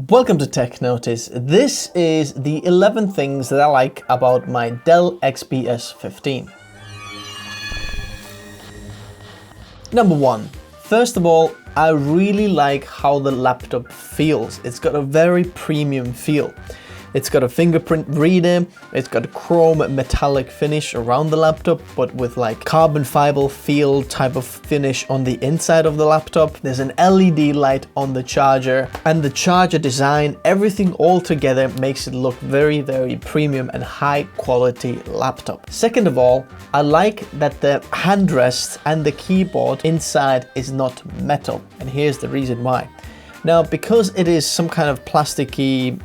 Welcome to Tech Notice. This is the 11 things that I like about my Dell XPS 15. Number 1. First of all, I really like how the laptop feels. It's got a very premium feel. It's got a fingerprint reader, it's got a chrome metallic finish around the laptop, but with like carbon fiber feel type of finish on the inside of the laptop. There's an LED light on the charger, and the charger design, everything all together makes it look very, very premium and high quality laptop. Second of all, I like that the handrest and the keyboard inside is not metal, and here's the reason why. Now, because it is some kind of plasticky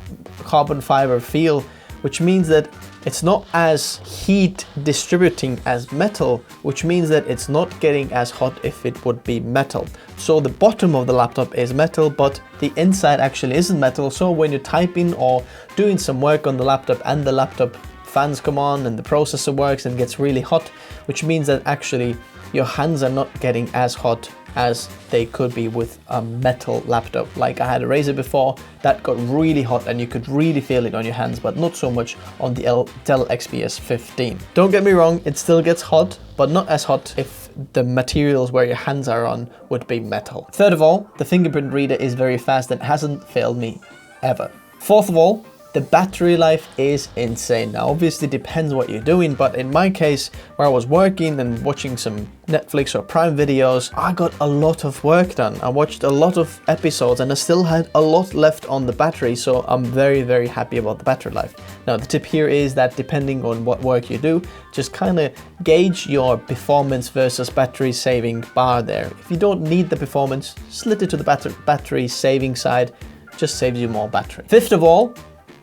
carbon fiber feel, which means that it's not as heat distributing as metal, which means that it's not getting as hot if it would be metal. So the bottom of the laptop is metal, but the inside actually isn't metal. So when you're typing or doing some work on the laptop and the laptop fans come on and the processor works and gets really hot, which means that actually your hands are not getting as hot as they could be with a metal laptop. Like I had a Razer before that got really hot and you could really feel it on your hands, but not so much on the Dell XPS 15. Don't get me wrong, it still gets hot, but not as hot if the materials where your hands are on would be metal. Third of all, the fingerprint reader is very fast and hasn't failed me ever. Fourth of all, the battery life is insane. Now, obviously depends what you're doing, but in my case, where I was working and watching some Netflix or Prime videos, I got a lot of work done. I watched a lot of episodes and I still had a lot left on the battery, so I'm very, very happy about the battery life. Now, the tip here is that depending on what work you do, just kind of gauge your performance versus battery saving bar there. If you don't need the performance, split it to the battery saving side, just saves you more battery. Fifth of all,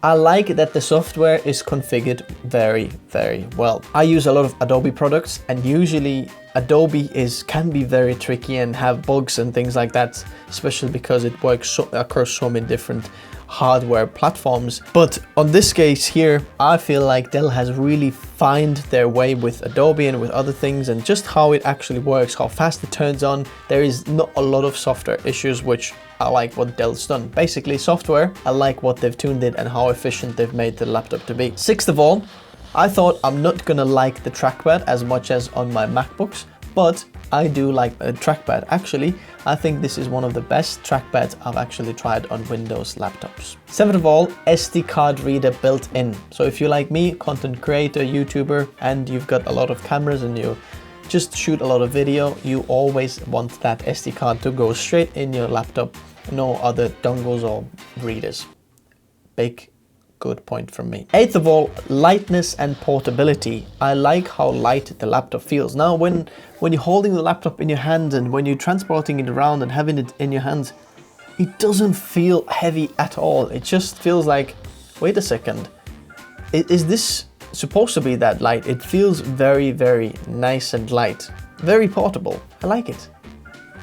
I like that the software is configured very, very well. I use a lot of Adobe products, and usually Adobe can be very tricky and have bugs and things like that, especially because it works across so many different hardware platforms. But on this case here, I feel like Dell has really found their way with Adobe and with other things, and just how it actually works, how fast it turns on. There is not a lot of software issues, which I like what Dell's done. Basically software, I like what they've tuned it and how efficient they've made the laptop to be. Sixth of all, I thought I'm not gonna like the trackpad as much as on my MacBooks, but I do like the trackpad. Actually, I think this is one of the best trackpads I've actually tried on Windows laptops. Seventh of all, SD card reader built in. So if you like me, content creator, YouTuber, and you've got a lot of cameras and you just shoot a lot of video, you always want that SD card to go straight in your laptop, no other dongles or readers. Big good point from me. Eighth of all, lightness and portability. I like how light the laptop feels. Now when you're holding the laptop in your hand and when you're transporting it around and having it in your hands, it doesn't feel heavy at all. It just feels like, wait a second, is this supposed to be that light? It feels very, very nice and light. Very portable. I like it.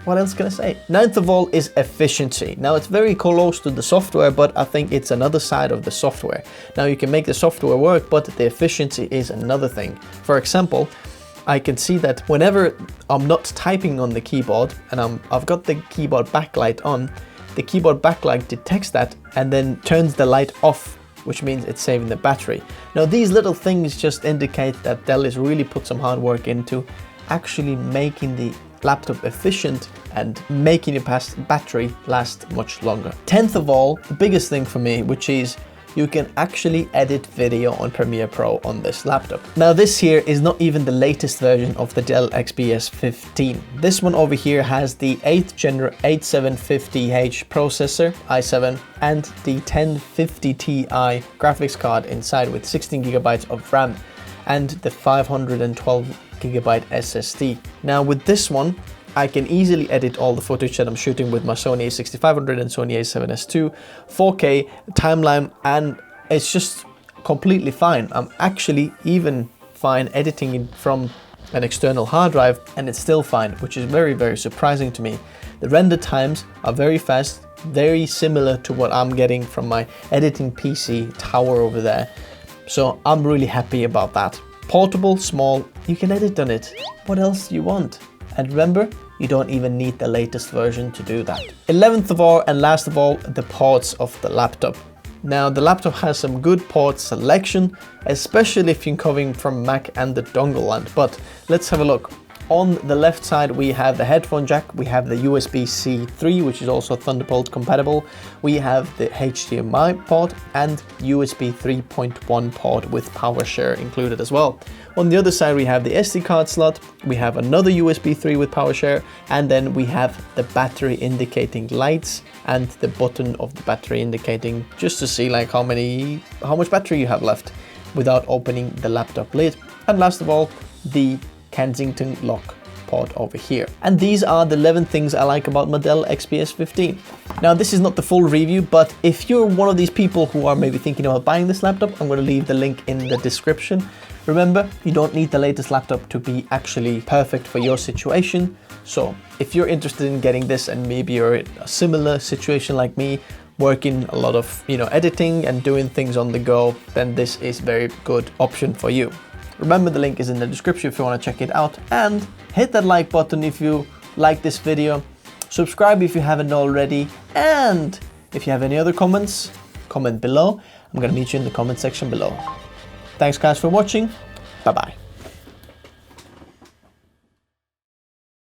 What else can I say? Ninth of all is efficiency. Now it's very close to the software, but I think it's another side of the software. Now you can make the software work, but the efficiency is another thing. For example, I can see that whenever I'm not typing on the keyboard and I've got the keyboard backlight on, the keyboard backlight detects that and then turns the light off, which means it's saving the battery. Now these little things just indicate that Dell has really put some hard work into actually making the laptop efficient and making your battery last much longer. 10th of all, the biggest thing for me, which is you can actually edit video on Premiere Pro on this laptop. Now this here is not even the latest version of the Dell XPS 15. This one over here has the 8th Gen 8750H processor, i7, and the 1050 Ti graphics card inside with 16 GB of RAM and the 512 GB SSD. Now with this one, I can easily edit all the footage that I'm shooting with my Sony a6500 and Sony a7S II, 4K timeline, and it's just completely fine. I'm actually even fine editing it from an external hard drive and it's still fine, which is very, very surprising to me. The render times are very fast, very similar to what I'm getting from my editing PC tower over there. So I'm really happy about that. Portable, small, you can edit on it. What else do you want? And remember, you don't even need the latest version to do that. 11th of all and last of all, the ports of the laptop. Now the laptop has some good port selection, especially if you're coming from Mac and the dongle land, but let's have a look. On the left side, we have the headphone jack, we have the USB-C 3, which is also Thunderbolt compatible. We have the HDMI port and USB 3.1 port with power share included as well. On the other side, we have the SD card slot, we have another USB 3 with power share, and then we have the battery indicating lights and the button of the battery indicating just to see like how much battery you have left without opening the laptop lid. And last of all, the Kensington lock port over here. And these are the 11 things I like about my Dell XPS 15. Now this is not the full review, but if you're one of these people who are maybe thinking about buying this laptop, I'm going to leave the link in the description. Remember, you don't need the latest laptop to be actually perfect for your situation. So if you're interested in getting this and maybe you're in a similar situation like me, working a lot of editing and doing things on the go, then this is a very good option for you. Remember, the link is in the description if you want to check it out, and hit that like button if you like this video, subscribe if you haven't already, and if you have any other comments, comment below. I'm going to meet you in the comment section below. Thanks guys for watching, bye bye.